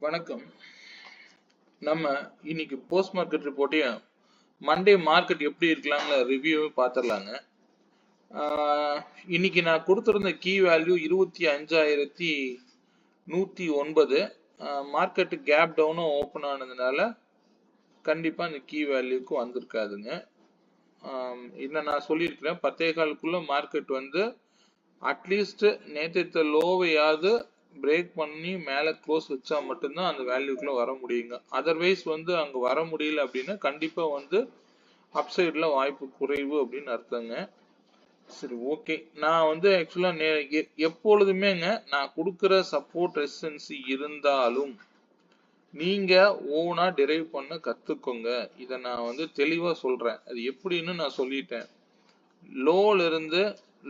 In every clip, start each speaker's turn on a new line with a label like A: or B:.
A: வணக்கம். நம்ம இன்னைக்கு போஸ்ட் மார்க்கெட் ரிப்போர்ட்டையும் மண்டே மார்க்கெட் எப்படி இருக்கலாம்ல ரிவ்யூ பார்த்துடலாங்க. இன்னைக்கு நான் கொடுத்துருந்த கீ வேல்யூ 25,109. மார்க்கெட் கேப் டவுனும் ஓப்பன் ஆனதுனால கண்டிப்பா இந்த கீ வேல்யூக்கு வந்திருக்காதுங்க. என்ன நான் சொல்லியிருக்கிறேன், 10:15 மார்க்கெட் வந்து அட்லீஸ்ட் நேற்று லோவையாவது பிரேக் பண்ணி மேலே க்ளோஸ் வச்சா மட்டும்தான் அந்த வேல்யூக்குள்ள வர முடியுங்க. அதர்வைஸ் வந்து அங்கே வர முடியல அப்படின்னா கண்டிப்பாக வந்து அப்சைடில் வாய்ப்பு குறைவு அப்படின்னு அர்த்தங்க. சரி, ஓகே. நான் வந்து ஆக்சுவலாக எப்பொழுதுமேங்க நான் கொடுக்குற சப்போர்ட் ரெசிஸ்டன்சி இருந்தாலும் நீங்கள் ஓனா டிரைவ் பண்ண கற்றுக்கோங்க. இதை நான் வந்து தெளிவாக சொல்கிறேன். அது எப்படின்னு நான் சொல்லிட்டேன். லோல இருந்து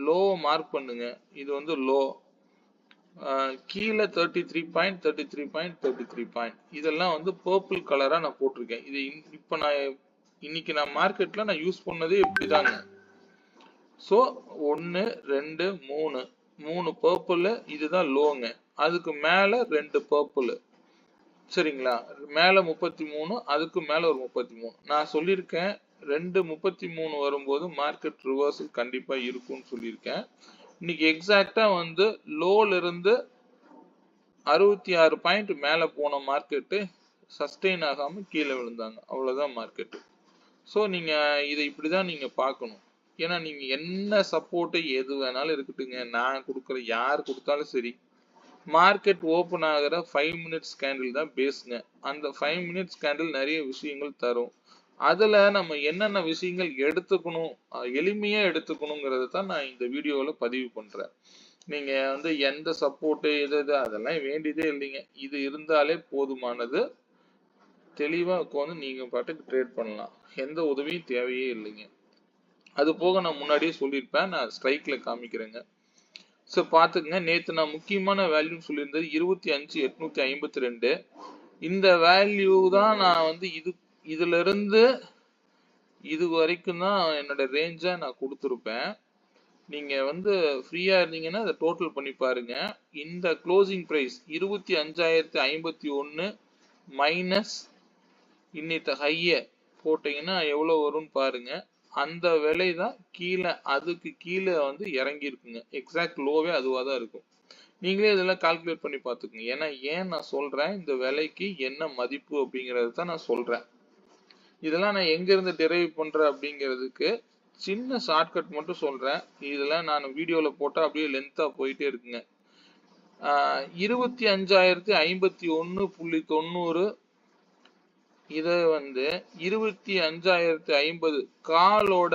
A: லோ மார்க் பண்ணுங்க. இது வந்து லோ, கீழே 33.33 பாயிண்ட், இதெல்லாம் வந்து பர்பிள் கலரா நான் போட்டிருக்கேன். இது இப்போ இன்னைக்கு நான் மார்க்கெட்ல நான் யூஸ் பண்ணதே இப்படிதாங்க. ஸோ 1 2 3 பர்பிள், இதுதான் லோங்க. அதுக்கு மேல 2 பர்பிள், சரிங்களா? மேல 33, அதுக்கு மேல ஒரு 33. நான் சொல்லியிருக்கேன் 2 33 வரும்போது மார்க்கெட் ரிவர்சல் கண்டிப்பா இருக்கும்னு சொல்லியிருக்கேன். இன்னைக்கு எக்ஸாக்டா வந்து லோல இருந்து 66 பாயிண்ட் மேல போன மார்க்கெட்டு சஸ்டெயின் ஆகாம கீழே விழுந்தாங்க. அவ்வளவுதான் மார்க்கெட்டு. ஸோ நீங்க இதை இப்படிதான் நீங்க பார்க்கணும். ஏன்னா நீங்க என்ன சப்போர்ட் எது வேணாலும் இருக்கட்டுங்க, நான் கொடுக்குற யார் கொடுத்தாலும் சரி, மார்க்கெட் ஓபன் ஆகிற 5 மினிட்ஸ் கேண்டில் தான் பேசுங்க. அந்த 5 மினிட்ஸ் கேண்டில் நிறைய விஷயங்கள் தரும். அதுல நம்ம என்னென்ன விஷயங்கள் எடுத்துக்கணும், எளிமையா எடுத்துக்கணுங்கிறத தான் நான் இந்த வீடியோவில் பதிவு பண்றேன். நீங்க வந்து எந்த சப்போர்ட் எது அதெல்லாம் வேண்டியதே இல்லைங்க. இது இருந்தாலே போதுமானது. தெளிவா உட்காந்து நீங்க பாட்டுக்கு ட்ரேட் பண்ணலாம். எந்த உதவியும் தேவையே இல்லைங்க. அது போக நான் முன்னாடியே சொல்லியிருப்பேன், நான் ஸ்ட்ரைக்ல காமிக்கிறேங்க. ஸோ பார்த்துக்குங்க. நேற்று நான் முக்கியமான வேல்யூ சொல்லியிருந்தது 25,852. இந்த வேல்யூ தான் நான் வந்து இதுல இருந்து இது வரைக்கும் தான் என்னோட ரேஞ்சா நான் கொடுத்துருப்பேன். நீங்க வந்து ஃப்ரீயா இருந்தீங்கன்னா அதை டோட்டல் பண்ணி பாருங்க. இந்த க்ளோசிங் பிரைஸ் 25,051 மைனஸ் இன்னைக்கு ஹைய போட்டீங்கன்னா எவ்வளவு வரும்னு பாருங்க. அந்த விலை தான் கீழே, அதுக்கு கீழே வந்து இறங்கி இருக்குங்க. எக்ஸாக்ட் லோவே அதுவாக தான் இருக்கும். நீங்களே இதெல்லாம் கால்குலேட் பண்ணி பார்த்துக்குங்க. ஏன்னா ஏன் நான் சொல்றேன், இந்த விலைக்கு என்ன மதிப்பு அப்படிங்கறது தான் நான் சொல்றேன். இதெல்லாம் நான் எங்க இருந்து டெரைவ் பண்றேன் அப்படிங்கிறதுக்கு சின்ன ஷார்ட்கட் மட்டும் சொல்றேன். இதெல்லாம் நான் வீடியோல போட்டா அப்படியே லென்த்தா போயிட்டே இருக்குங்க. 25,051.90, இத வந்து 25,050 காலோட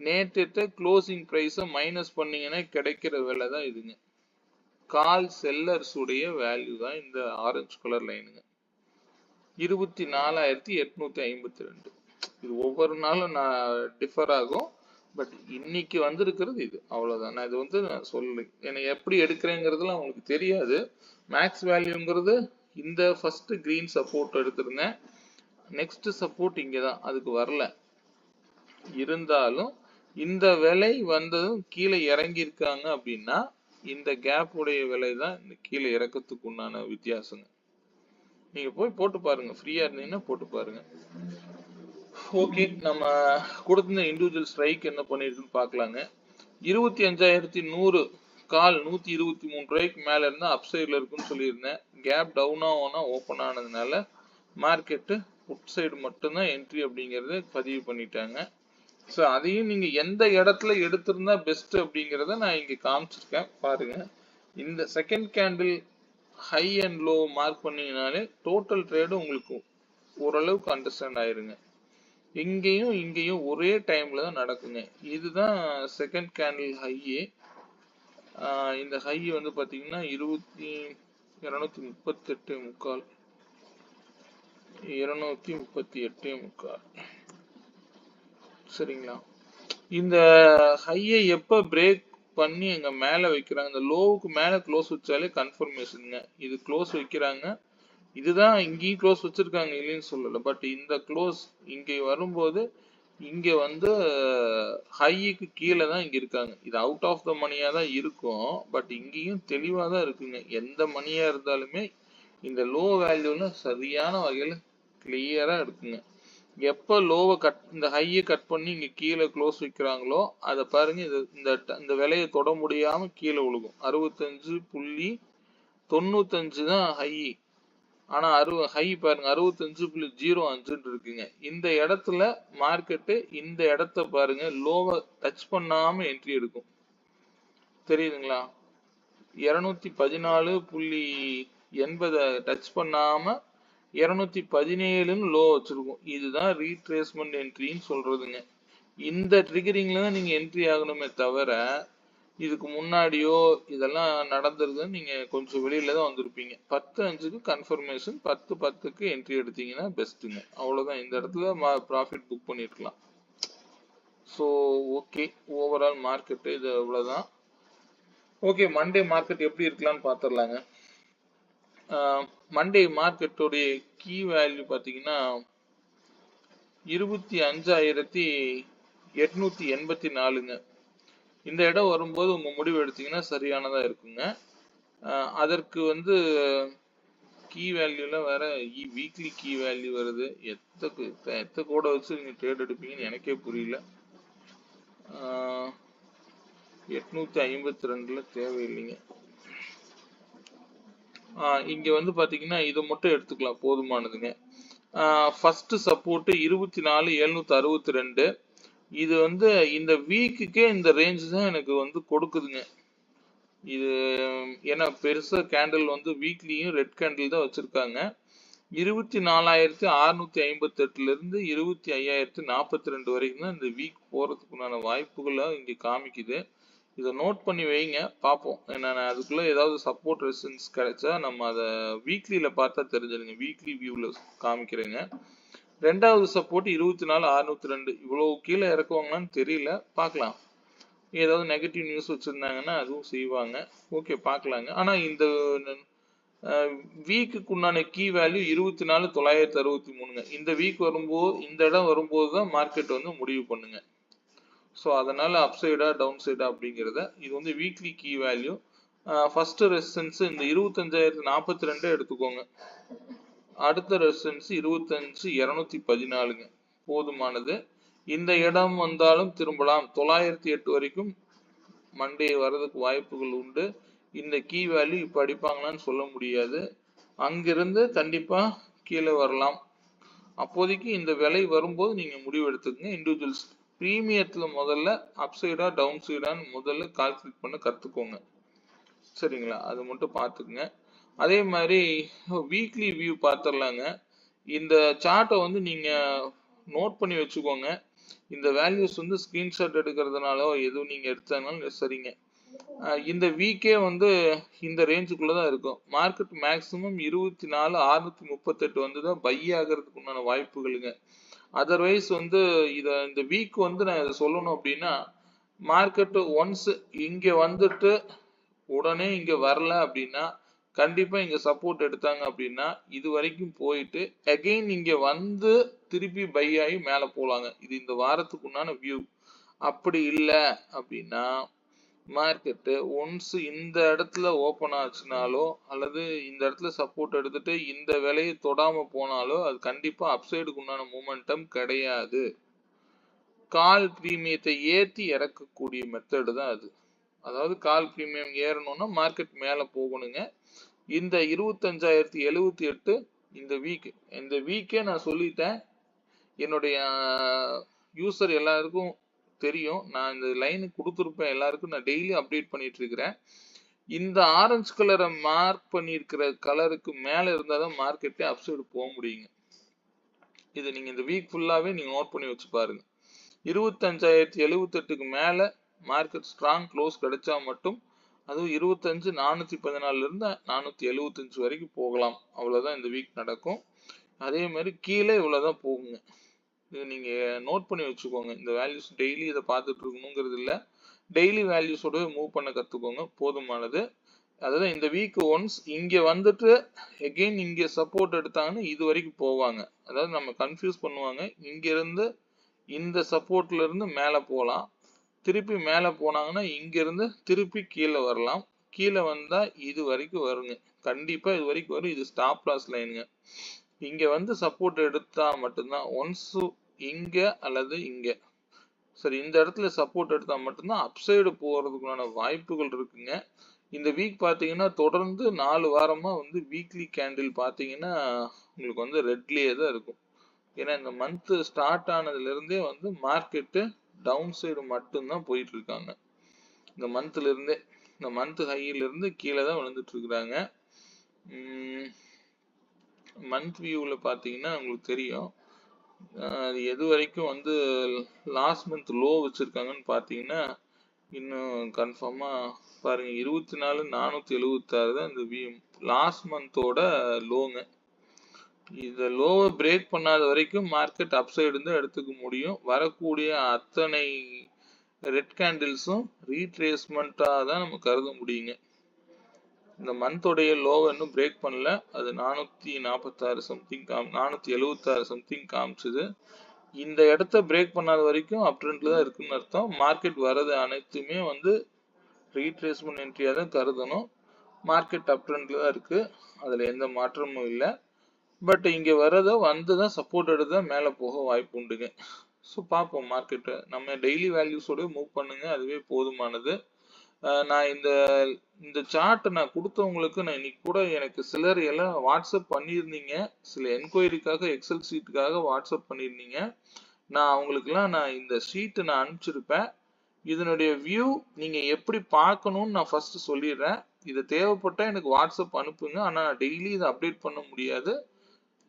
A: நேற்று க்ளோசிங் பிரைஸ மைனஸ் பண்ணீங்கன்னா கிடைக்கிற விலை தான் இதுங்க. கால் செல்லர்ஸ் உடைய வேல்யூ தான் இந்த ஆரஞ்சு கலர் லைனுங்க. 24,852. இது ஒவ்வொரு நாளும் நான் டிஃபர் ஆகும். பட் இன்னைக்கு வந்திருக்கிறது இது, அவ்வளவுதான். நான் இது வந்து நான் சொல்லலை, என்னை எப்படி எடுக்கிறேங்கிறதுலாம் உங்களுக்கு தெரியாது. மேக்ஸ் வேல்யூங்கிறது இந்த ஃபர்ஸ்ட் கிரீன் சப்போர்ட் எடுத்திருந்தேன். நெக்ஸ்ட் சப்போர்ட் இங்கதான், அதுக்கு வரல. இருந்தாலும் இந்த விலை வந்ததும் கீழே இறங்கி இருக்காங்க அப்படின்னா இந்த கேப் உடைய விலை தான் இந்த கீழே இறக்கத்துக்கு உண்டான வித்தியாசங்க. நீங்க போய் போட்டு பாருங்க, ஃப்ரீயா இருந்தீங்கன்னா போட்டு பாருங்க. ஓகே, நம்ம கொடுத்த இண்டிவிஜுவல் ஸ்ட்ரைக் என்ன பண்ணிருக்குன்னு பார்க்கலாங்க. 25,100 கால் 123 ரூபாய்க்கு மேல இருந்தா அப்சைட்ல இருக்குன்னு சொல்லியிருந்தேன். கேப் டவுன் ஆனா ஓப்பன் ஆனதுனால மார்க்கெட்டு புட் சைடு மட்டும்தான் என்ட்ரி அப்படிங்கறத பதிவு பண்ணிட்டாங்க. ஸோ அதையும் நீங்க எந்த இடத்துல எடுத்திருந்தா பெஸ்ட் அப்படிங்கிறத நான் இங்க காமிச்சிருக்கேன் பாருங்க. இந்த second candle high and low mark பண்ணீங்கனாலே டோட்டல் ட்ரேடு உங்களுக்கு ஓரளவுக்கு அண்டர்ஸ்டாண்ட் ஆயிருங்க. இங்கேயும் ஒரே டைம்ல தான் நடக்குங்க. இதுதான் செகண்ட் கேண்டில் ஹை. இந்த ஹை வந்து பாத்தீங்கன்னா 238.75, 238.75, சரிங்களா? இந்த ஹையை எப்ப பிரேக் பண்ணி எங்க மேல வைக்கிறாங்க, இந்த லோவுக்கு மேல க்ளோஸ் வச்சாலே கன்ஃபர்மேஷனுங்க. இது க்ளோஸ் வைக்கிறாங்க, இதுதான் இங்கேயும் க்ளோஸ் வச்சிருக்காங்க, இல்லைன்னு சொல்லல. பட் இந்த க்ளோஸ் இங்க வரும்போது இங்க வந்து ஹைக்கு கீழே தான் இங்க இருக்காங்க. இது அவுட் ஆஃப் த மணியா தான் இருக்கும். பட் இங்கேயும் தெளிவா தான் இருக்குங்க. எந்த மணியா இருந்தாலுமே இந்த லோ வேல்யூல சரியான வகையில கிளியரா இருக்குங்க. எப்ப லோவை இந்த ஹையை கட் பண்ணி இங்க கீழே க்ளோஸ் வைக்கிறாங்களோ அதை பாருங்க, இந்த விலையை தொட முடியாம கீழே விழுகும். 65.95 தான் ஹை. ஆனா ஹை பாருங்க 65.05 இருக்குங்க. இந்த இடத்துல மார்க்கெட்டு இந்த இடத்த பாருங்க லோவை டச் பண்ணாம என்ட்ரி எடுக்கும். தெரியுதுங்களா? 214.80 டச் பண்ணாம 217 லோ வச்சிருக்கும். இதுதான் ரீட்ரேஸ்மெண்ட் என்ட்ரின்னு சொல்றதுங்க. இந்த ட்ரிகரிங்ல தான் நீங்க என்ட்ரி ஆகணுமே தவிர இதுக்கு முன்னாடியோ இதெல்லாம் நடந்திருக்குன்னு நீங்க கொஞ்சம் வெளியில தான் வந்திருப்பீங்க. 10.5க்கு கன்ஃபர்மேஷன், 10.10க்கு என்ட்ரி எடுத்தீங்கன்னா பெஸ்ட்டுங்க. அவ்வளவுதான். இந்த இடத்துல ப்ராஃபிட் புக் பண்ணிருக்கலாம். ஸோ ஓகே, ஓவரால் மார்க்கெட் இது இவ்வளவுதான். ஓகே, மண்டே மார்க்கெட் எப்படி இருக்கலாம்னு பார்த்துடலாங்க. மண்டே மார்க்கெட்டோடைய கீ வேல்யூ பார்த்தீங்கன்னா 25,884ங்க. இந்த இடம் வரும்போது உங்க முடிவு எடுத்தீங்கன்னா சரியானதா இருக்குங்க. அதற்கு கீ வேல்யூல வேற வீக்லி கீ வேல்யூ வருது. எத்த கூட வச்சு நீங்க ட்ரேட் எடுப்பீங்கன்னு எனக்கே புரியல. 852ல தேவையில்லைங்க. இங்க பாத்தீங்கன்னா இதை மட்டும் எடுத்துக்கலாம், போதுமானதுங்க. First support 24,762. இது இந்த வீக்குக்கே இந்த ரேஞ்ச் தான் எனக்கு கொடுக்குதுங்க. இது ஏன்னா பெருசா கேண்டில் வீக்லியும் ரெட் கேண்டில் தான் வச்சிருக்காங்க. 24,658ல இருந்து 25,042 வரைக்கும் தான் இந்த வீக் போறதுக்குண்டான வாய்ப்புகளை இங்க காமிக்குது. இதை நோட் பண்ணி வைங்க, பார்ப்போம். ஏன்னா அதுக்குள்ள ஏதாவது சப்போர்ட் ரெசிஸ்டன்ஸ் கிடைச்சா நம்ம அதை வீக்லியில பார்த்தா தெரிஞ்சிருங்க. வீக்லி வியூல காமிக்கிறேங்க. ரெண்டாவது சப்போர்ட் 24,602. இவ்வளவு கீழே இறக்குவாங்களான்னு தெரியல, பார்க்கலாம். ஏதாவது நெகட்டிவ் நியூஸ் வச்சிருந்தாங்கன்னா அதுவும் செய்வாங்க. ஓகே, பார்க்கலாங்க. ஆனா இந்த வீக்குக்கு உண்டான கீ வேல்யூ 24,963ங்க. இந்த வீக் வரும்போது, இந்த இடம் வரும்போது தான் மார்க்கெட் முடிவு பண்ணுங்க. ஸோ அதனால அப்சைடா டவுன் சைடா அப்படிங்கிறத இது weekly key value. First resistance இந்த 25,042 எடுத்துக்கோங்க. அடுத்த ரெசிஸ்டன்ஸ் 25,214ங்க. போதுமானது. இந்த இடம் வந்தாலும் திரும்பலாம். 908 வரைக்கும் மண்டே வர்றதுக்கு வாய்ப்புகள் உண்டு. இந்த கீ வேல்யூ இப்ப அடிப்பாங்களான்னு சொல்ல முடியாது. அங்கிருந்து கண்டிப்பா கீழே வரலாம். அப்போதைக்கு இந்த விலை வரும்போது நீங்க முடிவு எடுத்துக்கங்க. இண்டிவிஜுவல்ஸ் பிரீமியத்துல முதல்ல அப்சைடா டவுன் சைடான்னு முதல்ல கால்குலேட் பண்ண கத்துக்கோங்க. சரிங்களா? அது மட்டும் பார்த்துக்குங்க. அதே மாதிரி வீக்லி வியூ பார்த்துடலாங்க. இந்த சார்ட்டை நீங்க நோட் பண்ணி வச்சுக்கோங்க. இந்த வேல்யூஸ் ஸ்கிரீன்ஷாட் எடுக்கிறதுனாலோ எதுவும் நீங்க எடுத்ததுனாலும் சரிங்க. இந்த வீக்கே இந்த ரேஞ்சுக்குள்ளதான் இருக்கும். மார்க்கெட் மேக்சிமம் 24,638 வந்துதான் பை ஆகிறதுக்கு உண்டான வாய்ப்புகளுங்க. அதர்வைஸ் இந்த வீக் நான் இதை சொல்லணும் அப்படின்னா, மார்க்கெட் ஒன்ஸ் இங்க வந்துட்டு உடனே இங்க வரல அப்படின்னா, கண்டிப்பா இங்க சப்போர்ட் எடுத்தாங்க அப்படின்னா இது வரைக்கும் போயிட்டு அகைன் இங்க திருப்பி பை ஆகி மேல போலாங்க. இது இந்த வாரத்துக்கு உண்டான வியூ. அப்படி இல்லை அப்படின்னா மார்க்கெட்டு ஒன்ஸ் இந்த இடத்துல ஓப்பன் ஆச்சுனாலோ அல்லது இந்த இடத்துல சப்போர்ட் எடுத்துட்டு இந்த விலையை தொடாம போனாலோ அது கண்டிப்பா அப்சைடுக்கு உண்டான மூமெண்டம் கிடையாது. கால் பிரீமியத்தை ஏத்தி இறக்கக்கூடிய மெத்தடு தான் அது. அதாவது கால் பிரீமியம் ஏறணும்னா மார்க்கெட் மேல போகணுங்க. இந்த 25,078 இந்த வீக்கே நான் சொல்லிட்டேன். என்னுடைய யூசர் எல்லாருக்கும் தெரியும். நான் இந்த லைன் கொடுத்துருப்பேன் எல்லாருக்கும். நான் டெய்லி அப்டேட் பண்ணிட்டு இருக்கிறேன். இந்த ஆரஞ்சு கலரை மார்க் பண்ணியிருக்கிற கலருக்கு மேல இருந்தாதான் மார்க்கெட்டே அப்சைடு போக முடியுங்க. இது நீங்க இந்த வீக் ஃபுல்லாவே நீங்க நோட் பண்ணி வச்சு பாருங்க. 25,078க்கு மேல மார்க்கெட் ஸ்ட்ராங் க்ளோஸ் கிடைச்சா மட்டும், அதுவும் 25,414 இருந்து 475 வரைக்கும் போகலாம். அவ்வளவுதான் இந்த வீக் நடக்கும். அதே மாதிரி கீழே இவ்வளவுதான் போகுங்க. இது நீங்க நோட் பண்ணி வச்சுக்கோங்க. இந்த வேல்யூஸ் டெய்லி இதை பார்த்துட்டு இருக்கணுங்கிறது இல்லை. டெய்லி வேல்யூஸோட மூவ் பண்ண கத்துக்கோங்க, போதுமானது. அதாவது இந்த வீக் ஒன்ஸ் இங்க வந்துட்டு எகெயின் இங்க சப்போர்ட் எடுத்தாங்கன்னா இது வரைக்கும் போவாங்க. அதாவது நம்ம கன்ஃபியூஸ் பண்ணுவாங்க. இங்க இருந்து இந்த சப்போர்ட்ல இருந்து மேல போலாம். திருப்பி மேல போனாங்கன்னா இங்க இருந்து திருப்பி கீழே வரலாம். கீழே வந்தா இது வரைக்கும் வருங்க. கண்டிப்பா இது வரைக்கும் வரும். இது ஸ்டாப் லாஸ் லைனுங்க. இங்க வந்து சப்போர்ட் எடுத்தா மட்டும்தான் ஒன்ஸ் இங்க அல்லது இங்க சரி இந்த இடத்துல சப்போர்ட் எடுத்தா மட்டும்தான் அப்சைடு போறதுக்குள்ளான வாய்ப்புகள் இருக்குங்க. இந்த வீக் பாத்தீங்கன்னா தொடர்ந்து 4 வாரமா வந்து வீக்லி கேண்டில் பாத்தீங்கன்னா உங்களுக்கு வந்து ரெட்லயே தான் இருக்கும். ஏன்னா இந்த மந்த் ஸ்டார்ட் ஆனதுல இருந்தே வந்து மார்க்கெட்டு டவுன் சைடு மட்டும்தான் போயிட்டு இருக்காங்க. இந்த மந்த்ல இருந்தே இந்த மந்த் ஹையில இருந்து கீழே தான் விழுந்துட்டு இருக்கிறாங்க. மந்த் வியூல பாத்தீங்கன்னா உங்களுக்கு தெரியும் எது வரைக்கும் வந்து லாஸ்ட் மந்த் லோ வச்சிருக்காங்கன்னு பாத்தீங்கன்னா இன்னும் கன்ஃபார்மா பாருங்க 24,476 தான் இந்த லாஸ்ட் மந்தோட லோங்க. இந்த லோவை பிரேக் பண்ணாத வரைக்கும் மார்க்கெட் அப்சைடு தான் எடுத்துக்க முடியும். வரக்கூடிய அத்தனை ரெட் கேண்டில்ஸும் ரீட்ரேஸ்மெண்ட்டா தான் நம்ம கருத முடியுங்க. இந்த மந்தோடைய லோவை இன்னும் பிரேக் பண்ணல. அது 446 சம்திங் 476 சம்திங் காமிச்சுது. இந்த இடத்த பிரேக் பண்ணாத வரைக்கும் அப் ட்ரெண்ட்ல தான் இருக்குன்னு அர்த்தம். மார்க்கெட் வரது அனைத்துமே வந்து ரீட்ரேஸ்மெண்ட் என்ட்ரியா தான் கருதணும். மார்க்கெட் அப் ட்ரெண்ட்ல தான் இருக்கு. அதுல எந்த மாற்றமும் இல்லை. பட் இங்க வரத வந்து தான் சப்போர்ட் எடுத்து தான் மேலே போக வாய்ப்பு உண்டுங்க. ஸோ பார்ப்போம் மார்க்கெட்டை. நம்ம டெய்லி வேல்யூஸோட மூவ் பண்ணுங்க, அதுவே போதுமானது. நான் இந்த சார்ட் நான் கொடுத்தவங்களுக்கு நான் இன்னைக்கு கூட எனக்கு சிலர் எல்லாம் வாட்ஸ்அப் பண்ணியிருந்தீங்க. சில என்கொயரிக்காக எக்ஸல் ஷீட்டுக்காக வாட்ஸ்அப் பண்ணியிருந்தீங்க. நான் அவங்களுக்குலாம் நான் இந்த ஷீட்டு நான் அனுப்பிச்சிருப்பேன். இதனுடைய வியூ நீங்க எப்படி பார்க்கணும்னு நான் ஃபர்ஸ்ட் சொல்லிடுறேன். இது தேவைப்பட்டா எனக்கு வாட்ஸ்அப் அனுப்புங்க. ஆனா நான் டெய்லி இதை அப்டேட் பண்ண முடியாது.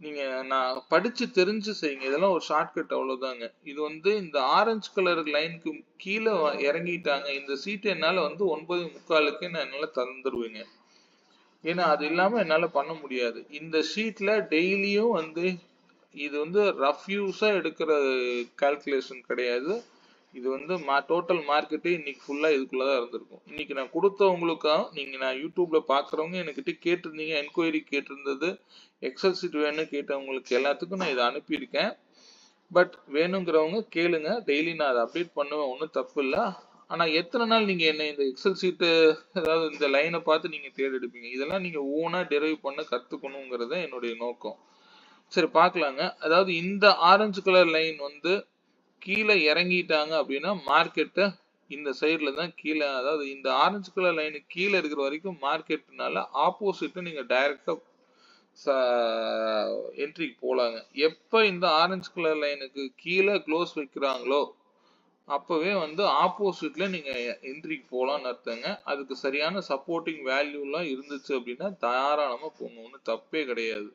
A: நீங்க நான் படிச்சு தெரிஞ்சு செய்யுங்க. இதெல்லாம் ஒரு ஷார்ட்கட் அவ்வளவுதாங்க. இது வந்து இந்த ஆரஞ்சு கலர் லைனுக்கு கீழே இறங்கிட்டாங்க. இந்த சீட் என்னால வந்து 9:45 நான் என்னால தந்துருவேங்க. ஏன்னா அது இல்லாம என்னால பண்ண முடியாது. இந்த ஷீட்ல டெய்லியும் வந்து இது வந்து ரஃப் யூஸா எடுக்கிற கால்குலேஷன் கிடையாது. இது வந்து டோட்டல் மார்க்கெட்டே இன்னைக்கு ஃபுல்லா இதுக்குள்ளதான் இருந்திருக்கும். இன்னைக்கு நான் கொடுத்தவங்களுக்கும் நீங்க நான் யூடியூப்ல பாக்குறவங்க என்கிட்ட கேட்டிருந்தீங்க, என்கொயரி கேட்டிருந்தது, எக்ஸல் சீட் வேணும்னு கேட்டவங்களுக்கு எல்லாத்துக்கும் நான் இதை அனுப்பியிருக்கேன். பட் வேணுங்கிறவங்க கேளுங்க, டெய்லி நான் அதை அப்டேட் பண்ணுவேன், ஒன்றும் தப்பு இல்லை. ஆனா எத்தனை நாள் நீங்க என்ன இந்த எக்ஸல் சீட்டு அதாவது இந்த லைனை பார்த்து நீங்க தேர்ந்தெடுப்பீங்க? இதெல்லாம் நீங்க ஓனா டெரைவ் பண்ண கத்துக்கணுங்கிறத என்னுடைய நோக்கம். சரி பார்க்கலாங்க. அதாவது இந்த ஆரஞ்சு கலர் லைன் வந்து கீழே இறங்கிட்டாங்க அப்படின்னா மார்க்கெட்டை இந்த சைட்ல தான் கீழே, அதாவது இந்த ஆரஞ்சு கலர் லைனுக்கு கீழே இருக்கிற வரைக்கும் மார்க்கெட்னால ஆப்போசிட் நீங்க டைரக்டா என்ட்ரிக்கு போலாங்க. எப்ப இந்த ஆரஞ்சு கலர் லைனுக்கு கீழே க்ளோஸ் வைக்கிறாங்களோ அப்பவே வந்து ஆப்போசிட்ல நீங்க என்ட்ரிக்கு போலாம்னு அர்த்தங்க. அதுக்கு சரியான சப்போர்ட்டிங் வேல்யூ எல்லாம் இருந்துச்சு அப்படின்னா தாராளமா போங்க, ஒன்றும் தப்பே கிடையாது.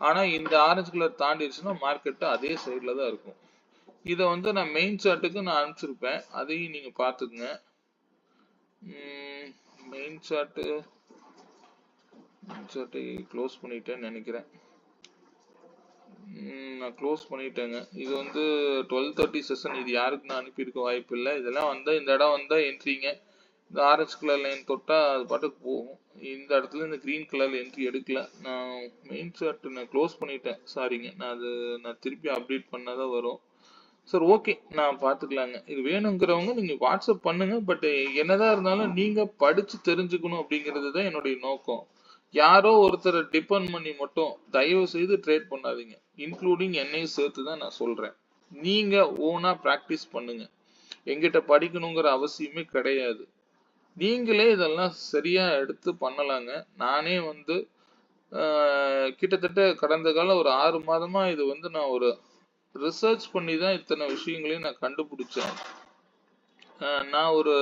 A: ஆனா இந்த ஆரஞ்சு கலர் தாண்டிடுச்சுன்னா மார்க்கெட் அதே சைட்ல தான் இருக்கும். இதை வந்து நான் மெயின் சார்ட்டுக்கு நான் அனுப்பிச்சிருப்பேன், அதையும் நீங்க பாத்துக்குங்க. மெயின் சார்ட்டு க்ளோஸ் பண்ணிட்டேன்னு நினைக்கிறேன். நான் க்ளோஸ் பண்ணிட்டேங்க. இது வந்து 12:30 செஷன். இது யாருக்கு நான் அனுப்பியிருக்க வாய்ப்பு இல்லை. இதெல்லாம் வந்து இந்த இடம் வந்தா என்ட்ரிங்க. இந்த ஆரஞ்சு கலர் லைன் தொட்டா அது பாட்டுக்கு போகும். இந்த இடத்துல இந்த கிரீன் கலர்ல என்ட்ரி எடுக்கல. நான் மெயின் சார்ட் நான் க்ளோஸ் பண்ணிட்டேன், சாரிங்க. நான் திருப்பி அப்டேட் பண்ணாதான் வரும். சார் ஓகே, நான் பார்த்துக்கலாங்க. இது வேணுங்கிறவங்க நீங்க வாட்ஸ்அப் பண்ணுங்க. பட் என்னதான் இருந்தாலும் நீங்க படிச்சு தெரிஞ்சுக்கணும் அப்படிங்கிறது தான் என்னுடைய நோக்கம். யாரோ ஒருத்தரை டிபெண்ட் பண்ணி மட்டும் தயவு செய்து ட்ரேட் பண்ணாதீங்க. இன்க்ளூடிங் என்னையும் சேர்த்து தான் நான் சொல்றேன். நீங்க ஓனா பிராக்டிஸ் பண்ணுங்க. எங்கிட்ட படிக்கணுங்கிற அவசியமே கிடையாது. நீங்களே இதெல்லாம் சரியா எடுத்து பண்ணலாங்க. நானே வந்து கிட்டத்தட்ட கடந்த காலம் ஒரு 6 மாதமா இது வந்து நான் ஒரு ரிசர்ச் பண்ணி தான் இத்தனை விஷயங்களையும் நான் கண்டுபிடிச்சேன். நான் ஒரு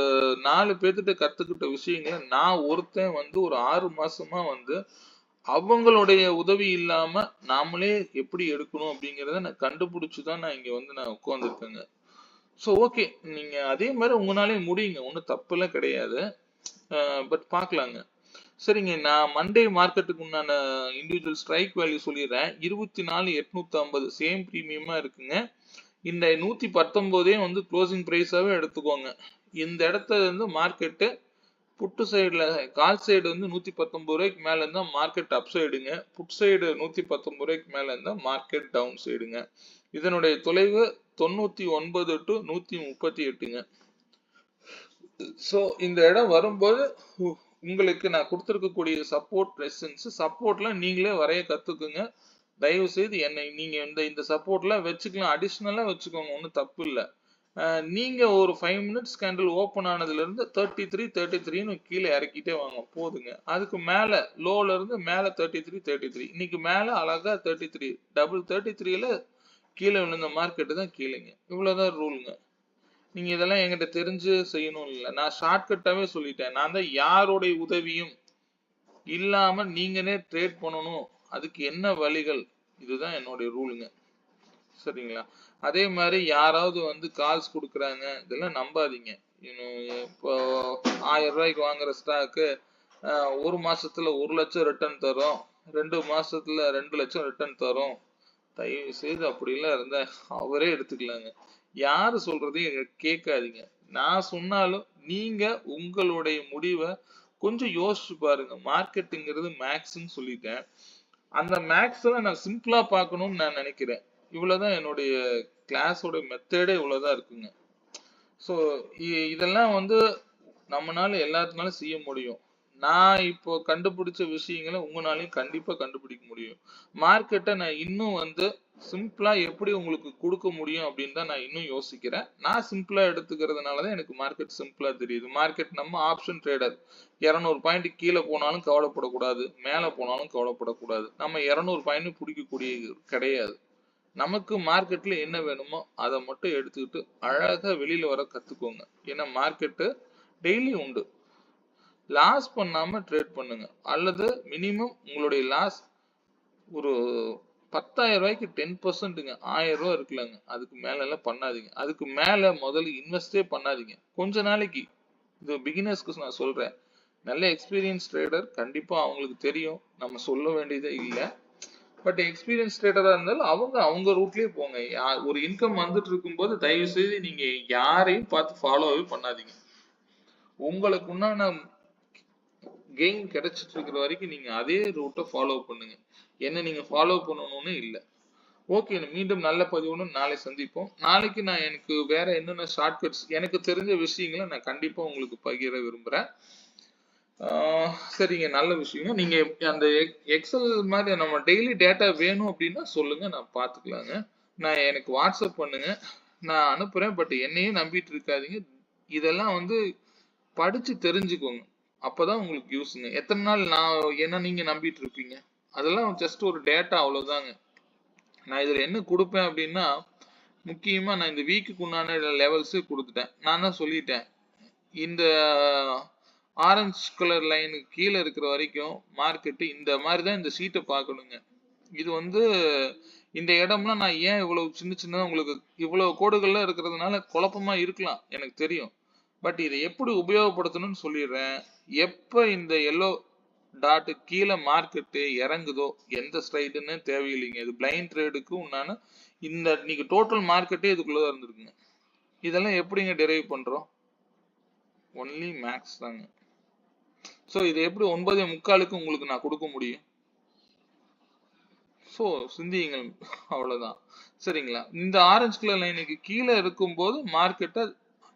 A: 4 பேர்த்திட்ட கத்துக்கிட்ட விஷயங்களை நான் ஒருத்தன் வந்து ஒரு 6 மாசமா வந்து அவங்களுடைய உதவி இல்லாம நாமளே எப்படி எடுக்கணும் அப்படிங்கிறத நான் கண்டுபிடிச்சுதான் நான் இங்க வந்து நான் உட்கார்ந்துருக்கேங்க. ஸோ ஓகே, நீங்க அதே மாதிரி உங்களாலே முடியுங்க, ஒன்றும் தப்புலாம் கிடையாது. பட் பார்க்கலாங்க. சரிங்க, நான் மண்டே மார்க்கெட்டுக்கு உண்டான இண்டிவிஜுவல் ஸ்ட்ரைக் வேல்யூ சொல்லிடுறேன். 24,850 சேம் பிரீமியமா இருக்குங்க. இந்த 119 வந்து க்ளோசிங் பிரைஸாவே எடுத்துக்கோங்க. இந்த இடத்துல இருந்து மார்க்கெட்டு புட்டு சைடுல கால் சைடு வந்து 119 ரூபாய்க்கு மேல இருந்தா மார்க்கெட் அப் சைடுங்க, புட் சைடு 119 ரூபாய்க்கு மேல இருந்தா மார்க்கெட் டவுன் சைடுங்க. இதனுடைய தொலைவு 99 to 138ங்க. ஸோ இந்த இடம் வரும்போது உங்களுக்கு நான் கொடுத்துருக்கக்கூடிய சப்போர்ட் ரெசிஸ்டன்ஸ் சப்போர்ட்ல நீங்களே வரைய கத்துக்குங்க. தயவு செய்து என்னை நீங்க இந்த சப்போர்ட்ல வச்சுக்கலாம், அடிஷனலா வச்சுக்கோங்க, ஒன்றும் தப்பு இல்லை. நீங்க ஒரு 5 மினிட்ஸ் கேண்டில் ஓப்பன் ஆனதுல இருந்து 33 கீழே இறக்கிட்டே வாங்க போதுங்க. அதுக்கு மேல லோல இருந்து மேல 33 இன்னைக்கு மேல அழகா 33 டபுள் 33ல கீழே விழுந்த மார்க்கெட்டு தான் கீழேங்க. இவ்வளவுதான் ரூலுங்க. நீங்க இதெல்லாம் என்கிட்ட தெரிஞ்சு செய்யணும் இல்லை, நான் ஷார்ட்கட்டாவே சொல்லிட்டேன். நான் தான் யாருடைய உதவியும் இல்லாம நீங்களே ட்ரேட் பண்ணணும், அதுக்கு என்ன வழிகள், இதுதான் என்னுடைய ரூலுங்க. சரிங்களா? அதே மாதிரி யாராவது வந்து கால்ஸ் கொடுக்குறாங்க, இதெல்லாம் நம்பாதீங்க. இப்போ 1000 ரூபாய்க்கு வாங்குற ஸ்டாக்கு 1 மாசத்துல 1 லட்சம் ரிட்டர்ன் தரும், 2 மாசத்துல 2 லட்சம் ரிட்டர்ன் தரும். தயவு செய்து அப்படிலாம் இருந்தா அவரே எடுத்துக்கலாங்க. யாரு சொல்றதையும் கேட்காதீங்க. நான் சொன்னாலும் நீங்க உங்களுடைய முடிவை கொஞ்சம் யோசிச்சு பாருங்க. மார்க்கெட்டுங்கிறது மேக்ஸ்ன்னு சொல்லிட்டேன். அந்த மேக்ஸ்ல நான் சிம்பிளா பார்க்கணும்னு நான் நினைக்கிறேன். இவ்வளவுதான் என்னுடைய கிளாஸோட மெத்தடே, இவ்வளவுதான் இருக்குங்க. ஸோ இதெல்லாம் வந்து நம்மளால எல்லாத்தினாலும் செய்ய முடியும். நான் இப்போ கண்டுபிடிச்ச விஷயங்களை உங்களாலையும் கண்டிப்பா கண்டுபிடிக்க முடியும். மார்க்கெட்டை நான் இன்னும் வந்து சிம்பிளா எப்படி உங்களுக்கு கொடுக்க முடியும் அப்படின்னு தான் நான் இன்னும் யோசிக்கிறேன். நான் சிம்பிளா எடுத்துக்கிறதுனாலதான் எனக்கு மார்க்கெட் சிம்பிளா தெரியுது. மார்க்கெட் நம்ம ஆப்ஷன் ட்ரேடர். 200 பாயிண்ட் கீழே போனாலும் கவலைப்படக்கூடாது, மேல போனாலும் கவலைப்படக்கூடாது. நம்ம 200 பாயிண்ட் பிடிக்கக்கூடிய கிடையாது. நமக்கு மார்க்கெட்ல என்ன வேணுமோ அதை மட்டும் எடுத்துக்கிட்டு அழகா வெளியில வர கத்துக்கோங்க. ஏன்னா மார்க்கெட்டு டெய்லி உண்டு. லாஸ் பண்ணாம ட்ரேட் பண்ணுங்க. அல்லது மினிமம் உங்களுடைய லாஸ் ஒரு 10,000 ரூபாய்க்கு 10%ங்க. 1000 ரூபாய் இருக்குல்லங்க, அதுக்கு மேல எல்லாம் பண்ணாதீங்க. அதுக்கு மேல முதல்ல இன்வெஸ்டே பண்ணாதீங்க கொஞ்ச நாளைக்கு. இது பிகினர்ஸ்க்கு நான் சொல்றேன். நல்ல எக்ஸ்பீரியன்ஸ் ட்ரேடர் கண்டிப்பா அவங்களுக்கு தெரியும், நம்ம சொல்ல வேண்டியதே இல்லை. பட் எக்ஸ்பீரியன்ஸ் ட்ரேடரா இருந்தாலும் அவங்க ரூட்லயே போங்க. ஒரு இன்கம் வந்துட்டு இருக்கும் போது தயவு செய்து நீங்க யாரையும் பார்த்து ஃபாலோவே பண்ணாதீங்க. உங்களுக்கு உண்டான கெயின் கிடைச்சிட்டு இருக்கிற வரைக்கும் நீங்க அதே ரூட்டை ஃபாலோ பண்ணுங்க. என்ன நீங்க ஃபாலோ பண்ணணும்னு இல்லை. ஓகே, மீண்டும் நல்ல பதிவுன்னு நாளை சந்திப்போம். நாளைக்கு நான் எனக்கு வேற என்னென்ன ஷார்ட்கட்ஸ் எனக்கு தெரிஞ்ச விஷயங்களை நான் கண்டிப்பா உங்களுக்கு பகிர விரும்புறேன். சரிங்க, நல்ல விஷயம். நீங்க அந்த எக்ஸல் மாதிரி நம்ம டெய்லி டேட்டா வேணும் அப்படின்னா சொல்லுங்க, நான் பாத்துக்கலாங்க. நான் எனக்கு வாட்ஸ்அப் பண்ணுங்க, நான் அனுப்புறேன். பட் என்னையும் நம்பிட்டு இருக்காதீங்க. இதெல்லாம் வந்து படிச்சு தெரிஞ்சுக்கோங்க, அப்பதான் உங்களுக்கு யூஸ்ங்க. எத்தனை நாள் நான் என்ன நீங்க நம்பிட்டு இருப்பீங்க? அதெல்லாம் ஜஸ்ட் ஒரு டேட்டா, அவ்வளவுதாங்க. நான் இதுல என்ன கொடுப்பேன் அப்படின்னா, முக்கியமா நான் இந்த வீக்குக்கு உண்டான லெவல்ஸ் கொடுத்துட்டேன். நான் தான் சொல்லிட்டேன், இந்த ஆரஞ்சு கலர் லைனுக்கு கீழே இருக்கிற வரைக்கும் மார்க்கெட்டு இந்த மாதிரிதான் இந்த சீட்டை பார்க்கணுங்க. இது வந்து இந்த இடம்லாம் நான் ஏன் இவ்வளவு சின்ன சின்னதா உங்களுக்கு இவ்வளவு கோடுகள்ல இருக்கிறதுனால குழப்பமா இருக்கலாம், எனக்கு தெரியும். பட் இதை எப்படி உபயோகப்படுத்தணும்னு சொல்லிடுறேன். எப்ப இந்த எல்லோ டாட்டு கீழே மார்க்கெட்டு இறங்குதோ, எந்த ஸ்ட்ரைடுன்னு தேவையில்லைங்க. இது பிளைண்ட் ட்ரேடுக்கு உண்டான இந்த இன்னைக்கு டோட்டல் மார்க்கெட்டே இதுக்குள்ளதான் இருந்திருக்குங்க. இதெல்லாம் எப்படிங்க டெரைவ் பண்றோம்? ஒன்லி மேக்ஸ் தாங்க. ஸோ இதை எப்படி 9:45 உங்களுக்கு நான் கொடுக்க முடியும்? ஸோ சிந்தியுங்கள், அவ்வளவுதான். சரிங்களா? இந்த ஆரஞ்சு கலர் லைனுக்கு கீழே இருக்கும்போது மார்க்கெட்டை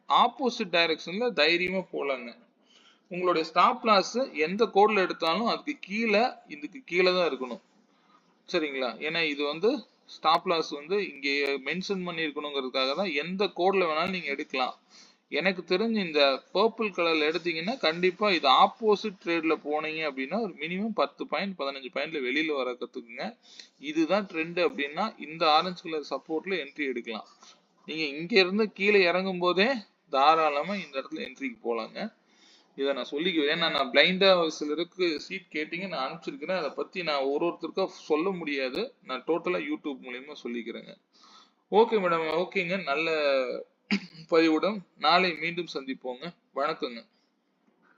A: ஆப்போசிட் டைரக்ஷன்ல தைரியமா போலாங்க. உங்களுடைய ஸ்டாப் லாஸ் எந்த கோட்ல எடுத்தாலும் அதுக்கு கீழே, இதுக்கு கீழே தான் இருக்கணும். சரிங்களா? ஏன்னா இது வந்து ஸ்டாப் லாஸ் வந்து இங்கே மென்ஷன் பண்ணியிருக்கணுங்கிறதுக்காக தான். எந்த கோட்ல வேணாலும் நீங்க எடுக்கலாம். எனக்கு தெரிஞ்சு இந்த பர்பிள் கலர்ல எடுத்தீங்கன்னா கண்டிப்பா இது ஆப்போசிட் ட்ரேட்ல போனீங்க அப்படின்னா ஒரு மினிமம் 10 பாயிண்ட் 15 பாயிண்ட்ல வெளியில வர கத்துக்குங்க. இதுதான் ட்ரெண்ட் அப்படின்னா இந்த ஆரஞ்சு கலர் சப்போர்ட்ல என்ட்ரி எடுக்கலாம். நீங்க இங்க இருந்து கீழே இறங்கும் போதே தாராளமா இந்த இடத்துல என்ட்ரிக்கு போலாங்க. இதை நான் சொல்லிக்குவேன். ஏன்னா நான் பிளைண்டா சிலருக்கு சீட் கேட்டீங்க, நான் அனுப்பிச்சிருக்கிறேன். அதை பத்தி நான் ஒருத்தருக்கா சொல்ல முடியாது. நான் டோட்டலா யூடியூப் மூலியமா சொல்லிக்கிறேங்க. ஓகே மேடம், ஓகேங்க. நல்ல பதிவுடன் நாளை மீண்டும் சந்திப்போங்க. வணக்கங்க.